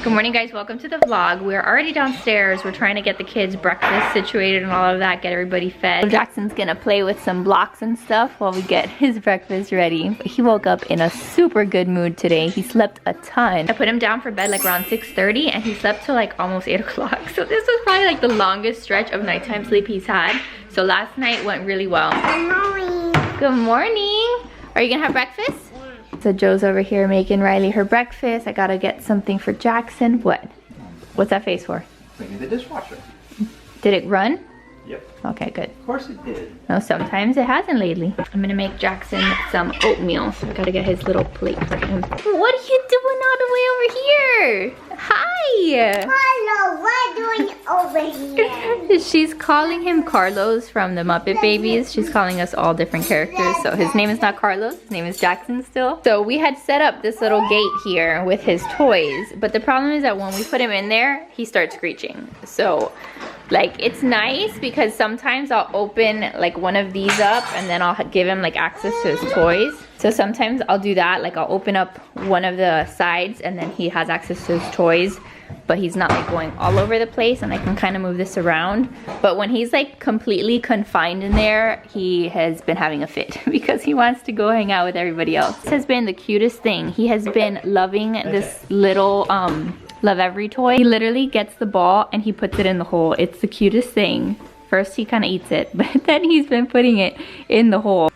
Good morning, guys. Welcome to the vlog. We're already downstairs. We're trying to get the kids breakfast situated and all of that, get everybody fed. Jackson's gonna play with some blocks and stuff while we get his breakfast ready. But he woke up in a super good mood today. He slept a ton. I put him down for bed like around 6:30 and he slept till like almost 8 o'clock. So this was probably like the longest stretch of nighttime sleep he's had. So last night went really well. Good morning. Good morning. Are you gonna have breakfast? So Joe's over here making Riley her breakfast. I gotta get something for Jackson. What? What's that face for? Cleaning the dishwasher. Did it run? Yep. Okay, good. Of course it did. No, sometimes it hasn't lately. I'm gonna make Jackson some oatmeal. So I gotta get his little plate for him. What are you doing all the way over here? Hi! Hello, what are you doing over here? She's calling him Carlos from the Muppet Babies. She's calling us all different characters. So his name is not Carlos, his name is Jackson still. So we had set up this little gate here with his toys. But the problem is that when we put him in there, he starts screeching. So like it's nice because sometimes I'll open like one of these up and then I'll give him like access to his toys. So sometimes I'll do that, like I'll open up one of the sides and then he has access to his toys, but he's not like going all over the place and I can kind of move this around. But when he's like completely confined in there, he has been having a fit because he wants to go hang out with everybody else. This has been the cutest thing. He has been loving this little Love Every toy. He literally gets the ball and he puts it in the hole. It's the cutest thing. First he kind of eats it, but then he's been putting it in the hole.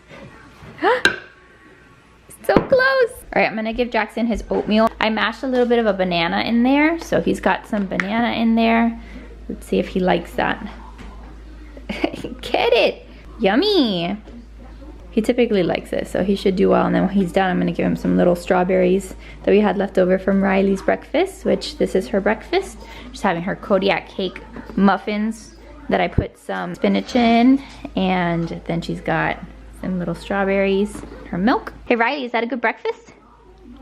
So close. All right, I'm gonna give Jackson his oatmeal. I mashed a little bit of a banana in there, so he's got some banana in there. Let's see if he likes that. Get it. Yummy. He typically likes this, so he should do well. And then when he's done, I'm gonna give him some little strawberries that we had left over from Riley's breakfast, which this is her breakfast. Just having her Kodiak cake muffins that I put some spinach in, and then she's got some little strawberries, her milk. Hey Riley, is that a good breakfast?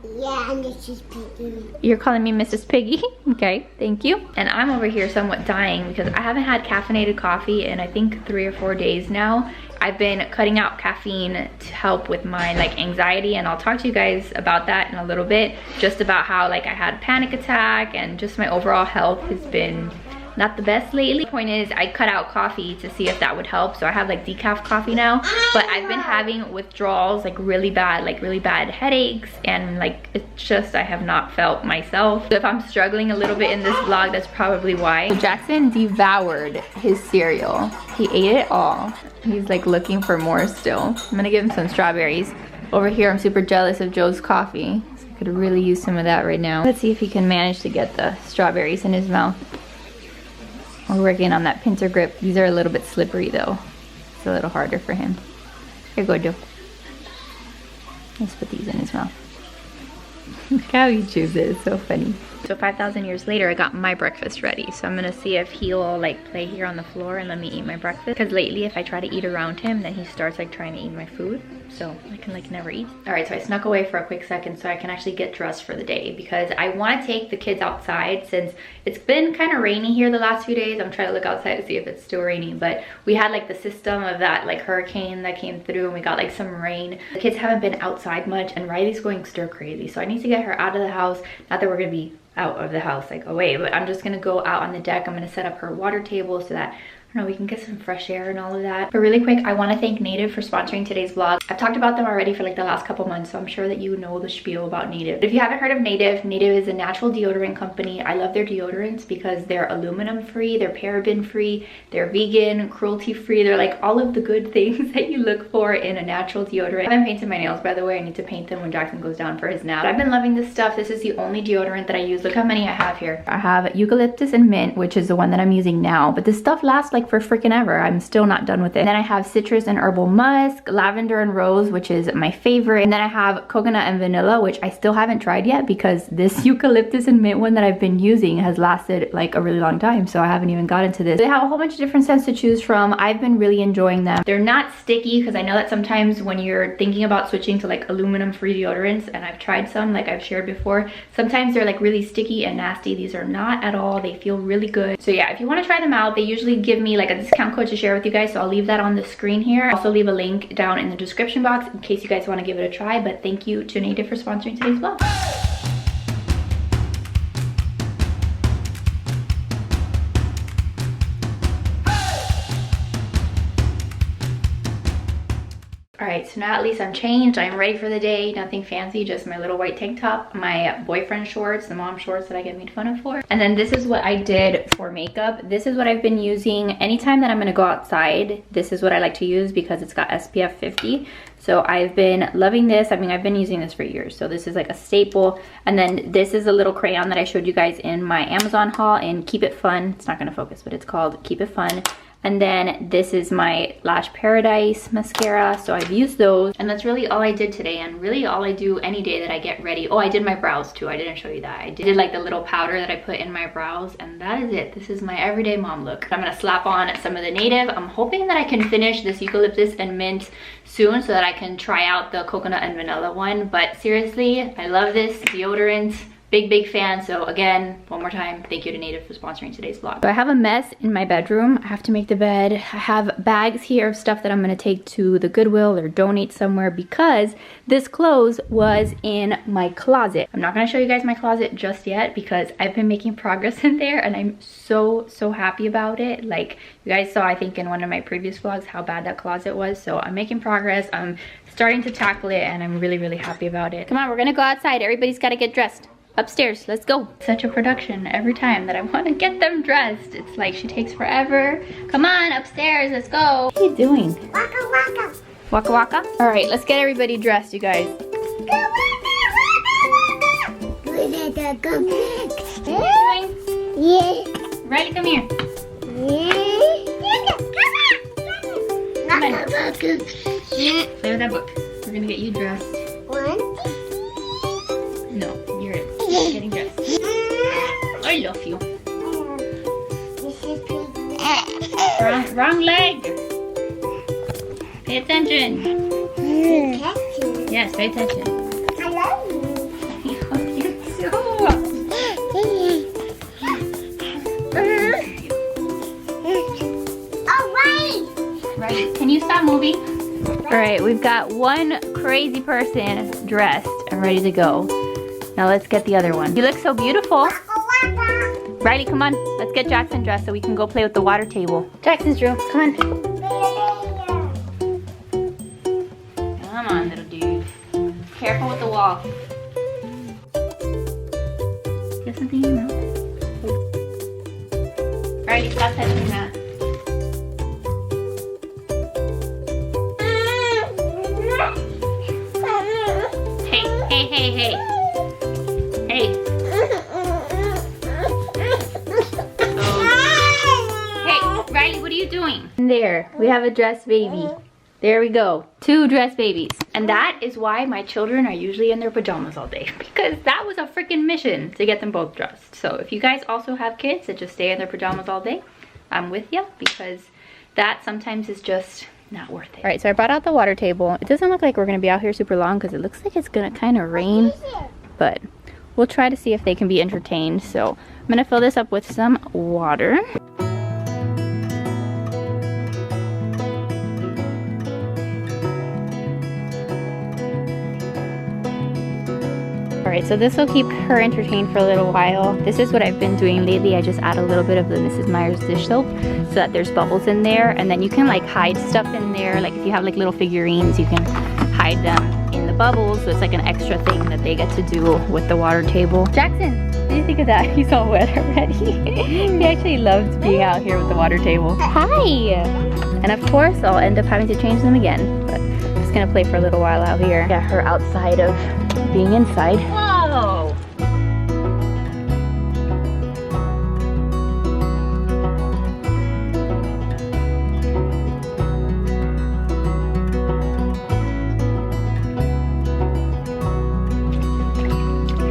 Yeah, I'm Mrs. Piggy. You're calling me Mrs. Piggy? Okay, thank you. And I'm over here somewhat dying because I haven't had caffeinated coffee in I think 3 or 4 days now. I've been cutting out caffeine to help with my like anxiety, and I'll talk to you guys about that in a little bit, just about how like I had a panic attack and just my overall health has been not the best lately. The point is I cut out coffee to see if that would help, so I have like decaf coffee now, but I've been having withdrawals, like really bad headaches, and like it's just I have not felt myself. So if I'm struggling a little bit in this vlog, that's probably why. So Jackson devoured his cereal. He ate it all. He's like looking for more still. I'm gonna give him some strawberries. Over here I'm super jealous of Joe's coffee, so I could really use some of that right now. Let's see if he can manage to get the strawberries in his mouth. We're working on that pincer grip. These are a little bit slippery though. It's a little harder for him. Here you go, Joe. Let's put these in his mouth. Look how he chews it. It's so funny. So 5,000 years later, I got my breakfast ready. So I'm gonna see if he'll like play here on the floor and let me eat my breakfast. Because lately, if I try to eat around him, then he starts like trying to eat my food. So I can like never eat. All right, so I snuck away for a quick second so I can actually get dressed for the day because I want to take the kids outside since it's been kind of rainy here the last few days. I'm trying to look outside to see if it's still raining, but we had like the system of that like hurricane that came through and we got like some rain. The kids haven't been outside much and Riley's going stir crazy. So I need to get her out of the house. Not that we're gonna be out of the house like away, but I'm just gonna go out on the deck. I'm gonna set up her water table so that I don't know, we can get some fresh air and all of that. But really quick, I want to thank Native for sponsoring today's vlog. I've talked about them already for like the last couple months, so I'm sure that you know the spiel about Native. But if you haven't heard of Native, Native is a natural deodorant company. I love their deodorants because they're aluminum free, they're paraben free, they're vegan, cruelty free. They're like all of the good things that you look for in a natural deodorant. I haven't painted my nails, by the way. I need to paint them when Jackson goes down for his nap. But I've been loving this stuff. This is the only deodorant that I use. Look how many I have here. I have eucalyptus and mint, which is the one that I'm using now. But this stuff lasts like for freaking ever. I'm still not done with it. And then I have citrus and herbal musk, lavender and rose, which is my favorite. And then I have coconut and vanilla, which I still haven't tried yet because this eucalyptus and mint one that I've been using has lasted like a really long time. So I haven't even got into this. They have a whole bunch of different scents to choose from. I've been really enjoying them. They're not sticky because I know that sometimes when you're thinking about switching to like aluminum free deodorants, and I've tried some like I've shared before, sometimes they're like really sticky and nasty. These are not at all. They feel really good. So yeah, if you want to try them out, they usually give me like a discount code to share with you guys, so I'll leave that on the screen here. I'll also leave a link down in the description box in case you guys want to give it a try. But thank you to Native for sponsoring today's vlog. right, so now at least I'm changed. I'm ready for the day. Nothing fancy, just my little white tank top, my boyfriend shorts, the mom shorts that I get made fun of for. And then this is what I did for makeup. This is what I've been using anytime that I'm gonna go outside. This is what I like to use because it's got SPF 50. So I've been loving this. I mean, I've been using this for years. So this is like a staple. And then this is a little crayon that I showed you guys in my Amazon haul in Keep It Fun. It's not gonna focus, but it's called Keep It Fun. And then this is my Lash Paradise mascara. So I've used those. And that's really all I did today. And really all I do any day that I get ready. Oh, I did my brows too. I didn't show you that. I did like the little powder that I put in my brows. And that is it. This is my everyday mom look. I'm gonna slap on some of the Native. I'm hoping that I can finish this eucalyptus and mint soon so that I can try out the coconut and vanilla one. But seriously, I love this deodorant. Big fan. So again, one more time, thank you to Native for sponsoring today's vlog. So I have a mess in my bedroom. I have to make the bed. I have bags here of stuff that I'm gonna take to the Goodwill or donate somewhere because this clothes was in my closet. I'm not gonna show you guys my closet just yet because I've been making progress in there and I'm so happy about it. Like you guys saw, I think in one of my previous vlogs, how bad that closet was. So I'm making progress. I'm starting to tackle it and I'm really happy about it. Come on, we're gonna go outside. Everybody's gotta get dressed. Upstairs, let's go. Such a production every time that I want to get them dressed. It's like she takes forever. Come on, upstairs, let's go. What are you doing? Waka waka. Waka waka? All right, let's get everybody dressed, you guys. Waka waka. What are you doing? Yeah. Riley, come here. Yeah. Come on. Play with that book. We're gonna get you dressed. One. No, you're getting dressed. I love you. This is pink. Wrong leg. Pay attention. Yes, pay attention. I love you. I love you too. Oh, Right, can you stop moving? All right, we've got one crazy person dressed and ready to go. Now let's get the other one. You look so beautiful. Riley, come on. Let's get Jackson dressed so we can go play with the water table. Jackson's room, come on. Come on, little dude. Careful with the wall. Get something in your mouth. Riley, stop touching that. Hey. Hey. Hey, Riley, what are you doing? There, we have a dressed baby. There we go. 2 dressed babies. And that is why my children are usually in their pajamas all day. Because that was a freaking mission to get them both dressed. So if you guys also have kids that just stay in their pajamas all day, I'm with you. Because that sometimes is just not worth it. All right, so I brought out the water table. It doesn't look like we're gonna be out here super long because it looks like it's gonna kind of rain, but we'll try to see if they can be entertained. So I'm gonna fill this up with some water. All right, so this will keep her entertained for a little while. This is what I've been doing lately. I just add a little bit of the Mrs. Meyer's dish soap so that there's bubbles in there, and then you can like hide stuff in there. Like if you have like little figurines, you can hide them in the bubbles. So it's like an extra thing that they get to do with the water table. Jackson, what do you think of that? He's all wet already. He actually loves being out here with the water table. Hi! And of course, I'll end up having to change them again, but I'm just gonna play for a little while out here. Get her outside of being inside. Whoa!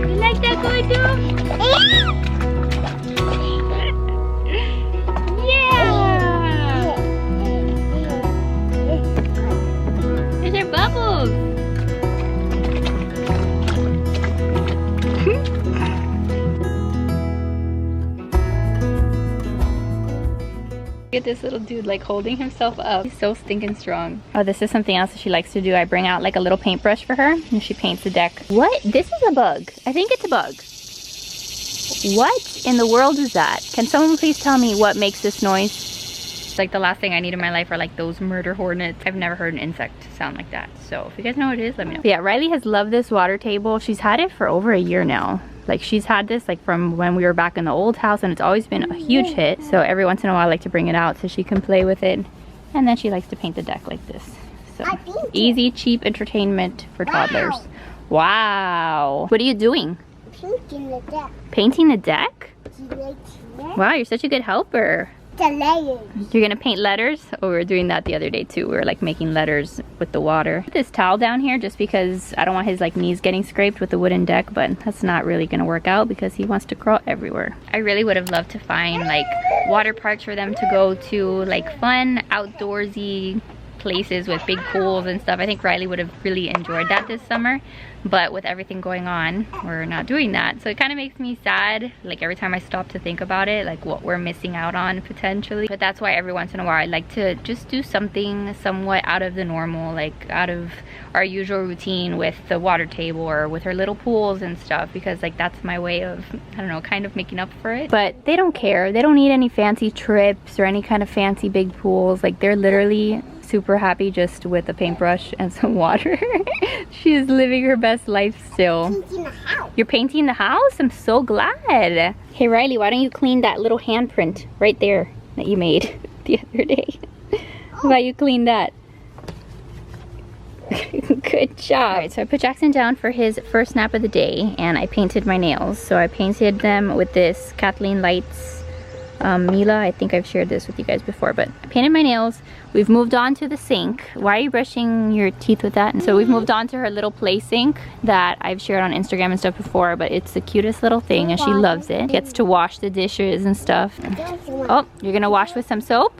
You like that, Goido? Yeah! These are bubbles! Look at this little dude like holding himself up. He's so stinking strong. Oh, this is something else that she likes to do. I bring out like a little paintbrush for her and she paints the deck. What? This is a bug. I think it's a bug. What in the world is that? Can someone please tell me what makes this noise? which like the last thing I need in my life are like those murder hornets. I've never heard an insect sound like that. So if you guys know what it is, let me know. But yeah, Riley has loved this water table. She's had it for over a year now. Like she's had this like from when we were back in the old house, and it's always been a huge hit. So every once in a while I like to bring it out so she can play with it. And then she likes to paint the deck like this. So easy, cheap entertainment for toddlers. Wow. What are you doing? Painting the deck. Painting the deck? Wow, you're such a good helper. The layers. You're gonna paint letters? Oh, we were doing that the other day too. We were like making letters with the water. Put this towel down here just because I don't want his like knees getting scraped with the wooden deck, but that's not really gonna work out because he wants to crawl everywhere. I really would have loved to find like water parks for them to go to, like fun, outdoorsy places with big pools and stuff. I think Riley would have really enjoyed that this summer, but with everything going on, we're not doing that. So it kind of makes me sad, like every time I stop to think about it, like what we're missing out on potentially. But that's why every once in a while I like to just do something somewhat out of the normal, like out of our usual routine with the water table or with our little pools and stuff, because like that's my way of, I don't know, kind of making up for it. But they don't care. They don't need any fancy trips or any kind of fancy big pools. Like they're literally super happy just with a paintbrush and some water. She is living her best life still. Painting the house. You're painting the house? I'm so glad. Hey Riley, why don't you clean that little handprint right there that you made the other day? How about you clean that? Good job. Alright, so I put Jackson down for his first nap of the day and I painted my nails. So I painted them with this Kathleen Lights Mila. I think I've shared this with you guys before, but I painted my nails. We've moved on to the sink. Why are you brushing your teeth with that? And so we've moved on to her little play sink that I've shared on Instagram and stuff before, but it's the cutest little thing and she loves it. Gets to wash the dishes and stuff. Oh, you're gonna wash with some soap?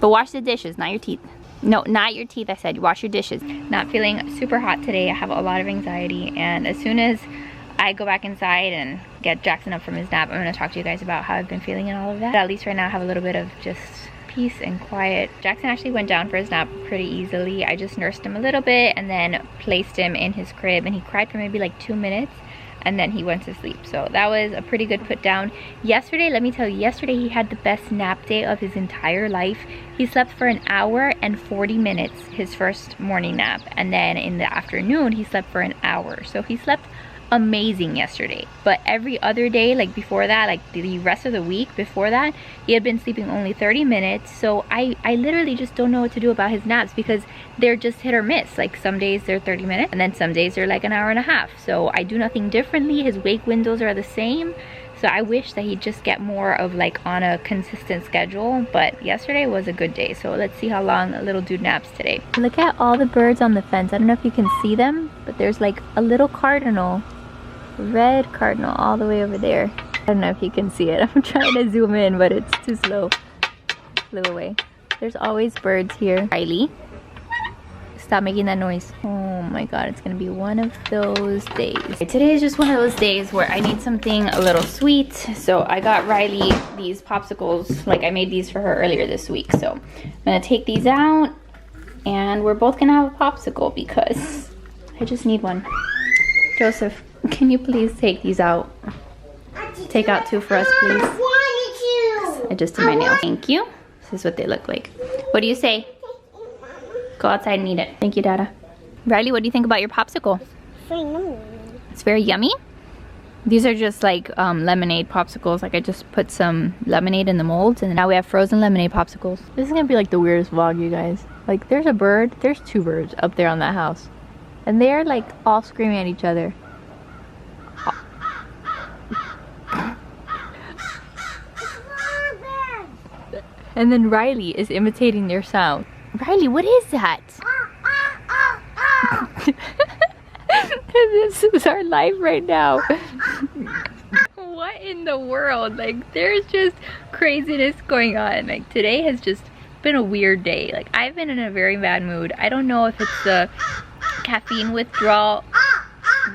But wash the dishes, not your teeth. No, not your teeth, I said. Wash your dishes. Not feeling super hot today. I have a lot of anxiety, and as soon as I go back inside and get Jackson up from his nap, I'm going to talk to you guys about how I've been feeling and all of that. But at least right now I have a little bit of just peace and quiet. Jackson actually went down for his nap pretty easily. I just nursed him a little bit and then placed him in his crib, and he cried for maybe like 2 minutes and then he went to sleep. So that was a pretty good put down. Yesterday, let me tell you, yesterday he had the best nap day of his entire life. He slept for 1 hour and 40 minutes his first morning nap, and then in the afternoon he slept for 1 hour. So he slept amazing yesterday. But every other day, like before that, like the rest of the week before that, he had been sleeping only 30 minutes. So I literally just don't know what to do about his naps because they're just hit or miss. Like some days they're 30 minutes and then some days they're like 1.5 hours. So I do nothing differently. His wake windows are the same. So I wish that he'd just get more of like on a consistent schedule, but yesterday was a good day. So let's see how long little dude naps today. Look at all the birds on the fence. I don't know if you can see them, but there's like a little cardinal, red cardinal all the way over there. I don't know if you can see it. I'm trying to zoom in, but it's too slow. Flew away. There's always birds here. Riley, stop making that noise. Oh my god, it's gonna be one of those days. Today is just one of those days where I need something a little sweet. So I got Riley these popsicles. Like I made these for her earlier this week. So I'm gonna take these out and we're both gonna have a popsicle because I just need one. Joseph, can you please take these out? Take out 2 for us, please. I just did my nails. Thank you. This is what they look like. What do you say? Go outside and eat it. Thank you, Dada. Riley, what do you think about your popsicle? It's very yummy. These are just like lemonade popsicles. Like I just put some lemonade in the molds and now we have frozen lemonade popsicles. This is gonna be like the weirdest vlog, you guys. Like there's a bird, there's 2 birds up there on that house. And they're like all screaming at each other. And then Riley is imitating their sound. Riley, what is that? This is our life right now. What in the world? Like there's just craziness going on. Like today has just been a weird day. Like I've been in a very bad mood. I don't know if it's the caffeine withdrawal.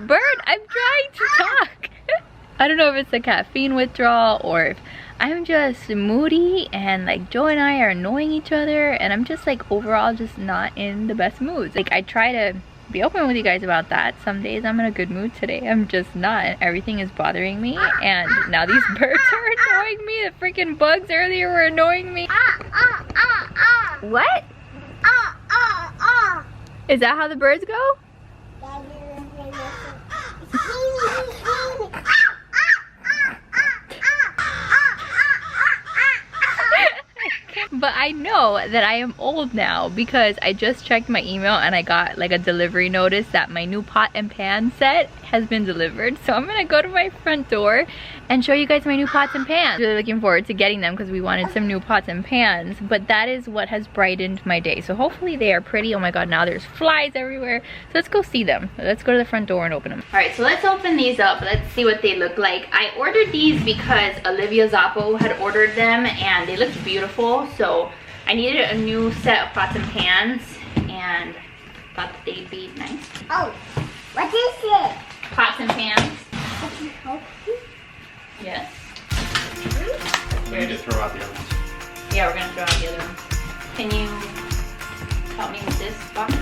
Bird, I'm trying to talk. I don't know if it's the caffeine withdrawal or if I'm just moody and like Joe and I are annoying each other and I'm just like overall just not in the best moods. Like I try to be open with you guys about that. Some days I'm in a good mood. Today I'm just not. Everything is bothering me and now these birds are annoying me. The freaking bugs earlier were annoying me. What? Is that how the birds go? But I know that I am old now because I just checked my email and I got like a delivery notice that my new pot and pan set has been delivered. So I'm gonna go to my front door and show you guys my new pots and pans. Really looking forward to getting them because we wanted some new pots and pans. But that is what has brightened my day. So hopefully they are pretty. Oh my god, now there's flies everywhere. So let's go see them. Let's go to the front door and open them. All right, so let's open these up. Let's see what they look like. I ordered these because Olivia Zappo had ordered them and they looked beautiful. So I needed a new set of pots and pans and thought that they'd be nice. Oh, what is it? Pots and pans. Yes. We need to throw out the other ones. Yeah, we're gonna throw out the other ones. Can you help me with this box?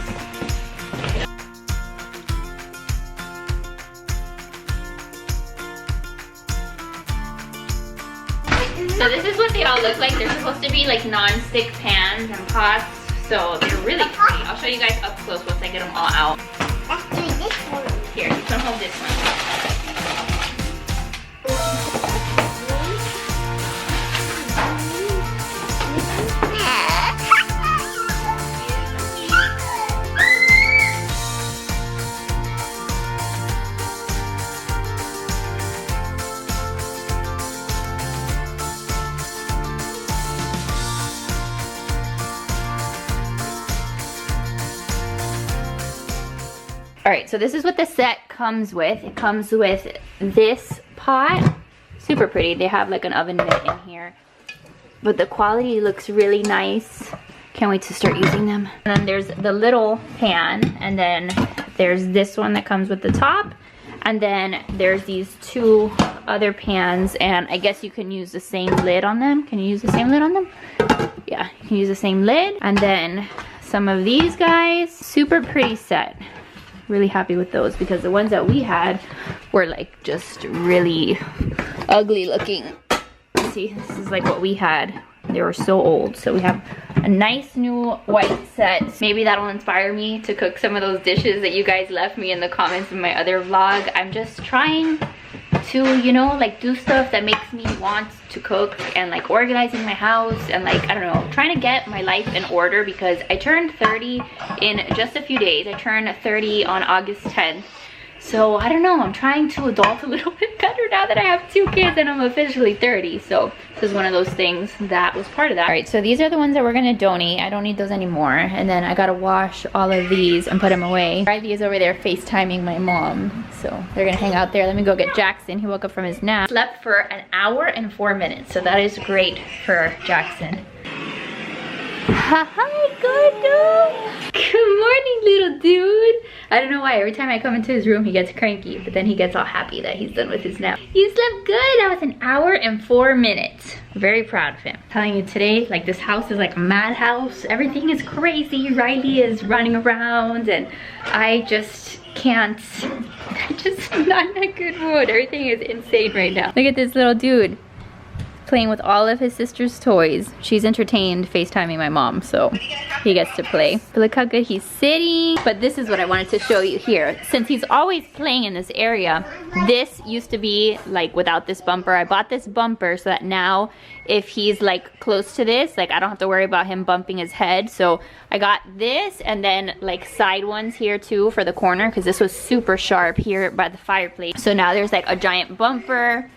So this is what they all look like. They're supposed to be like non-stick pans and pots. So they're really pretty. I'll show you guys up close once I get them all out. Let's do this one. Here, you can hold this one. All right, so this is what the set comes with. It comes with this pot, super pretty. They have like an oven mitt in here, but the quality looks really nice. Can't wait to start using them. And then there's the little pan, and then there's this one that comes with the top, and then there's these two other pans, and I guess you can use the same lid on them. Can you use the same lid on them? Yeah, you can use the same lid. And then some of these guys, super pretty set. Really happy with those because the ones that we had were like just really ugly looking. See, this is like what we had. They were so old. So we have a nice new white set. Maybe that'll inspire me to cook some of those dishes that you guys left me in the comments in my other vlog. I'm just trying to, you know, like do stuff that makes me want to cook, and like organizing my house, and like, I don't know, trying to get my life in order because I turned 30 in just a few days. I turned 30 on August 10th. So I don't know, I'm trying to adult a little bit better now that I have 2 kids and I'm officially 30. So this is one of those things that was part of that. All right, so these are the ones that we're gonna donate. I don't need those anymore. And then I gotta wash all of these and put them away. Riley is over there FaceTiming my mom. So they're gonna hang out there. Let me go get Jackson. He woke up from his nap. Slept for an hour and 4 minutes. So that is great for Jackson. Hi, good dude. Good morning, little dude. I don't know why, every time I come into his room, he gets cranky, but then he gets all happy that he's done with his nap. You slept good. That was an hour and 4 minutes. Very proud of him. I'm telling you today, like this house is like a madhouse. Everything is crazy. Riley is running around and I just can't. I'm just not in a good mood. Everything is insane right now. Look at this little dude playing with all of his sister's toys. She's entertained FaceTiming my mom, so he gets to play. But look how good he's sitting. But this is what I wanted to show you here. Since he's always playing in this area, this used to be like without this bumper. I bought this bumper so that now if he's like close to this, like I don't have to worry about him bumping his head. So I got this and then like side ones here too for the corner because this was super sharp here by the fireplace. So now there's like a giant bumper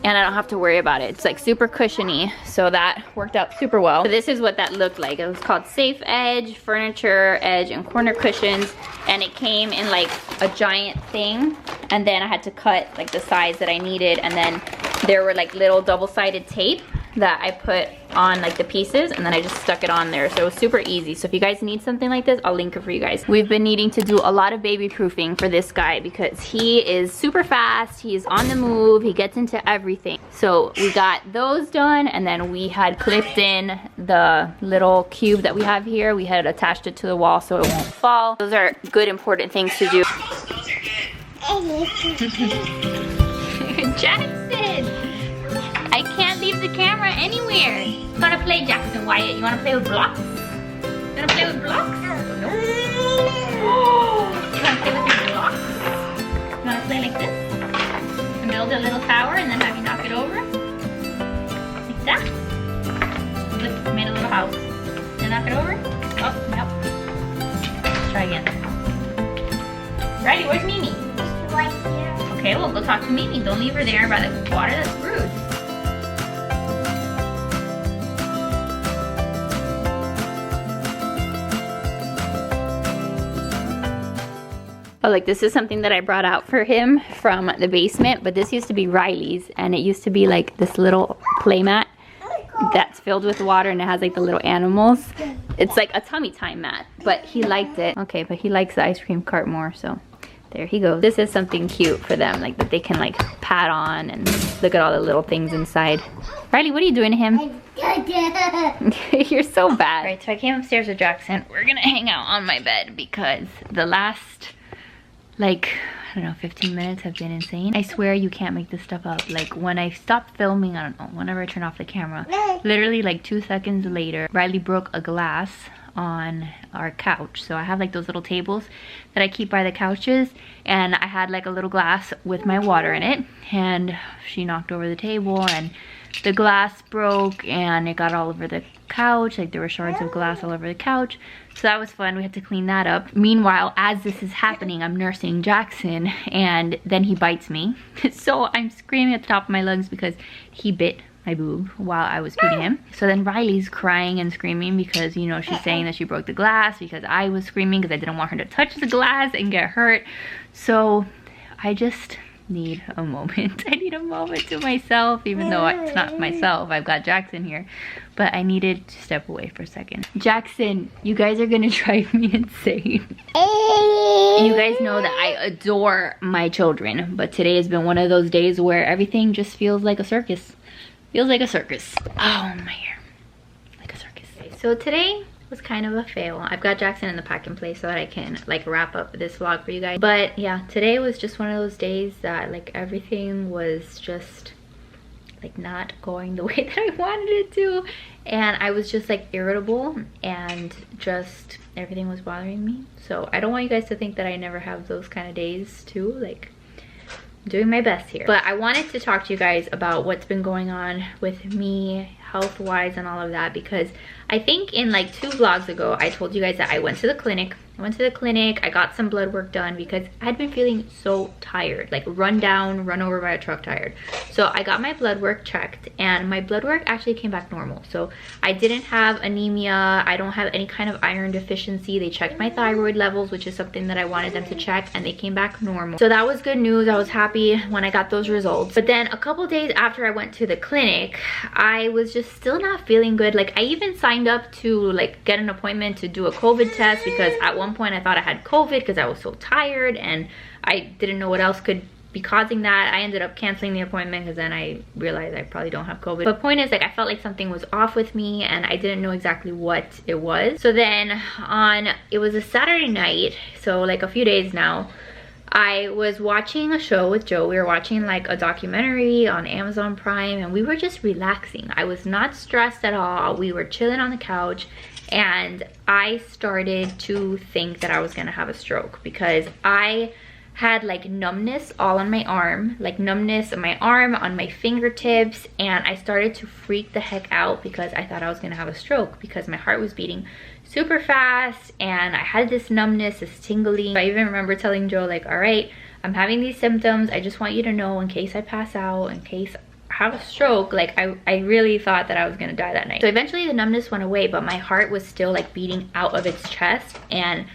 and I don't have to worry about it. It's like super cushiony, so that worked out super well. So this is what that looked like. It was called Safe Edge, Furniture Edge, and Corner Cushions, and it came in like a giant thing, and then I had to cut like the size that I needed, and then there were like little double-sided tape that I put on like the pieces, and then I just stuck it on there. So it was super easy. So if you guys need something like this, I'll link it for you guys. We've been needing to do a lot of baby proofing for this guy because he is super fast, he's on the move, he gets into everything. So we got those done, and then we had clipped in the little cube that we have here. We had attached it to the wall so it won't fall. Those are good, important things to do. Jackson! I can't leave the camera anywhere. You wanna play, Jackson Wyatt? You wanna play with blocks? Wanna play with blocks? No. Oh, you wanna play with your blocks? You wanna play like this? And build a little tower and then have you knock it over? Like that? Look, made a little house. And knock it over? Oh, nope. Let's try again. Riley, where's Mimi? It's right here. Okay, we'll go talk to Mimi. Don't leave her there by the water. That's rude. Oh, like this is something that I brought out for him from the basement, but this used to be Riley's, and it used to be like this little play mat that's filled with water, and it has like the little animals. It's like a tummy time mat, but he liked it. Okay, but he likes the ice cream cart more, so there he goes. This is something cute for them, like that they can like pat on and look at all the little things inside. Riley, what are you doing to him? You're so bad. Right, so I came upstairs with Jackson. We're gonna hang out on my bed because the last, like, I don't know, 15 minutes have been insane. I swear you can't make this stuff up. Like when I stopped filming, I don't know, whenever I turn off the camera, literally like 2 seconds later, Riley broke a glass on our couch. So I have like those little tables that I keep by the couches, and I had like a little glass with my water in it, and she knocked over the table and the glass broke and it got all over the couch. Like there were shards of glass all over the couch. So that was fun. We had to clean that up. Meanwhile, as this is happening, I'm nursing Jackson and then he bites me. So I'm screaming at the top of my lungs because he bit my boob while I was feeding him. So then Riley's crying and screaming because, you know, she's saying that she broke the glass because I was screaming because I didn't want her to touch the glass and get hurt. So I just need a moment. I need a moment to myself, even though it's not myself. I've got Jackson here, but I needed to step away for a second. Jackson, you guys are gonna drive me insane. You guys know that I adore my children, but today has been one of those days where everything just feels like a circus. Feels like a circus. Oh, my hair. Like a circus. So today was kind of a fail. I've got Jackson in the pack and play so that I can like wrap up this vlog for you guys. But yeah, today was just one of those days that like everything was just like not going the way that I wanted it to. And I was just like irritable and just everything was bothering me. So I don't want you guys to think that I never have those kind of days too. Like, I'm doing my best here. But I wanted to talk to you guys about what's been going on with me health-wise and all of that, because I think in like 2 vlogs ago I told you guys that I went to the clinic. I got some blood work done because I had been feeling so tired, like run down, run over by a truck tired. So I got my blood work checked and my blood work actually came back normal. So I didn't have anemia, I don't have any kind of iron deficiency. They checked my thyroid levels, which is something that I wanted them to check, and they came back normal. So that was good news. I was happy when I got those results. But then a couple days after I went to the clinic, I was just still not feeling good. Like I even signed up to like get an appointment to do a COVID test because at one point I thought I had COVID because I was so tired and I didn't know what else could be causing that. I ended up canceling the appointment because then I realized I probably don't have COVID. But point is, like, I felt like something was off with me and I didn't know exactly what it was. So then it was a Saturday night, so like a few days now, I was watching a show with Joe. We were watching like a documentary on Amazon Prime and we were just relaxing. I was not stressed at all. We were chilling on the couch and I started to think that I was gonna have a stroke because I had like numbness all on my arm, like numbness on my arm, on my fingertips, and I started to freak the heck out because I thought I was gonna have a stroke because my heart was beating super fast and I had this numbness, this tingling. I even remember telling Joe like, all right, I'm having these symptoms. I just want you to know in case I pass out, in case I have a stroke. Like I really thought that I was gonna die that night. So eventually the numbness went away, but my heart was still like beating out of its chest, and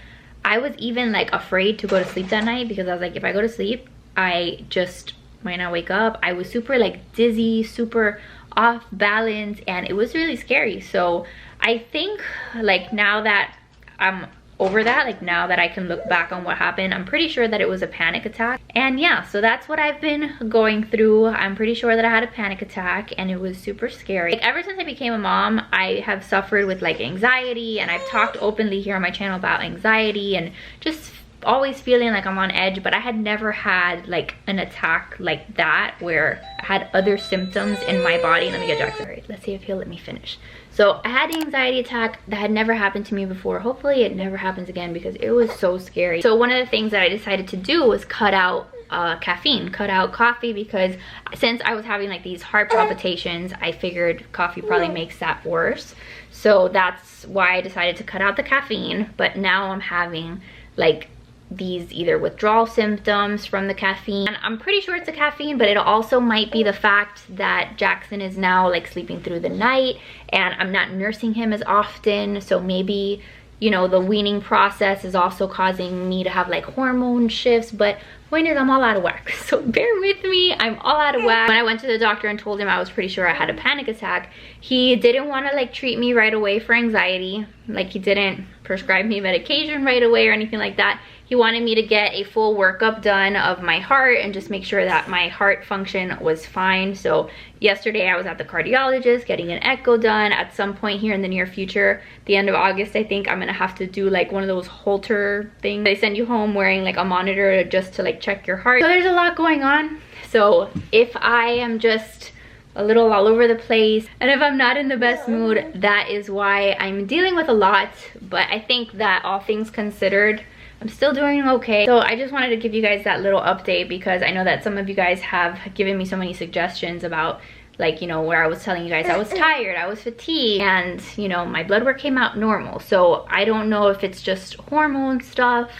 I was even like afraid to go to sleep that night because I was like, if I go to sleep, I just might not wake up. I was super like dizzy, super off balance, and it was really scary. So I think like now that I'm over that, like now that I can look back on what happened, I'm pretty sure that it was a panic attack. And yeah, so that's what I've been going through. I'm pretty sure that I had a panic attack and it was super scary. Like ever since I became a mom, I have suffered with like anxiety, and I've talked openly here on my channel about anxiety and just always feeling like I'm on edge, but I had never had like an attack like that where I had other symptoms in my body. Let me get Jackson. All right, let's see if he'll let me finish. So I had the anxiety attack that had never happened to me before. Hopefully it never happens again because it was so scary. So one of the things that I decided to do was cut out caffeine, cut out coffee, because since I was having like these heart palpitations, I figured coffee probably makes that worse. So that's why I decided to cut out the caffeine. But now I'm having like these either withdrawal symptoms from the caffeine, and I'm pretty sure it's the caffeine, but it also might be the fact that Jackson is now like sleeping through the night and I'm not nursing him as often. So maybe, you know, the weaning process is also causing me to have like hormone shifts. But point is, I'm all out of whack, so bear with me. I'm all out of whack. When I went to the doctor and told him I was pretty sure I had a panic attack, he didn't want to like treat me right away for anxiety. Like, he didn't prescribe me medication right away or anything like that. He wanted me to get a full workup done of my heart and just make sure that my heart function was fine. So yesterday I was at the cardiologist getting an echo done. At some point here in the near future, the end of August, I think I'm gonna have to do like one of those Holter things. They send you home wearing like a monitor just to like check your heart. So there's a lot going on. So if I am just a little all over the place and if I'm not in the best mood, that is why I'm dealing with a lot. But I think that all things considered, I'm still doing okay. So I just wanted to give you guys that little update because I know that some of you guys have given me so many suggestions about, like, you know, where I was telling you guys I was tired, I was fatigued, and, you know, my blood work came out normal. So I don't know if it's just hormone stuff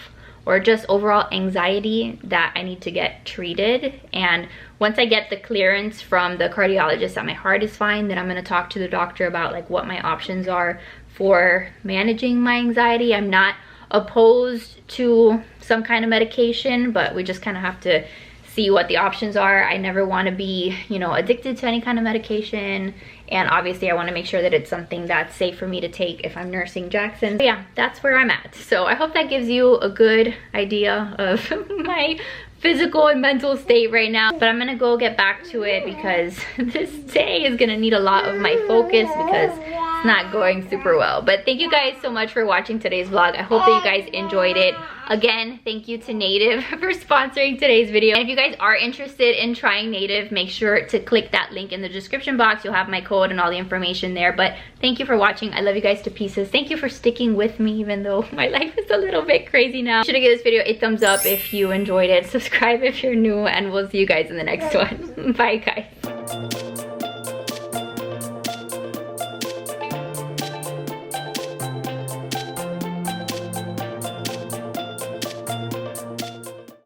or just overall anxiety that I need to get treated. And once I get the clearance from the cardiologist that my heart is fine, then I'm gonna talk to the doctor about like what my options are for managing my anxiety. I'm not opposed to some kind of medication, but we just kind of have to see what the options are. I never want to be, you know, addicted to any kind of medication, and obviously I want to make sure that it's something that's safe for me to take if I'm nursing Jackson. But yeah, that's where I'm at. So I hope that gives you a good idea of my physical and mental state right now. But I'm gonna go get back to it because this day is gonna need a lot of my focus because it's not going super well. But thank you guys so much for watching today's vlog. I hope that you guys enjoyed it. Again, thank you to Native for sponsoring today's video. And if you guys are interested in trying Native, make sure to click that link in the description box. You'll have my code and all the information there. But thank you for watching. I love you guys to pieces. Thank you for sticking with me even though my life is a little bit crazy now. Be sure to give this video a thumbs up if you enjoyed it. Subscribe if you're new, and we'll see you guys in the next one. Bye guys.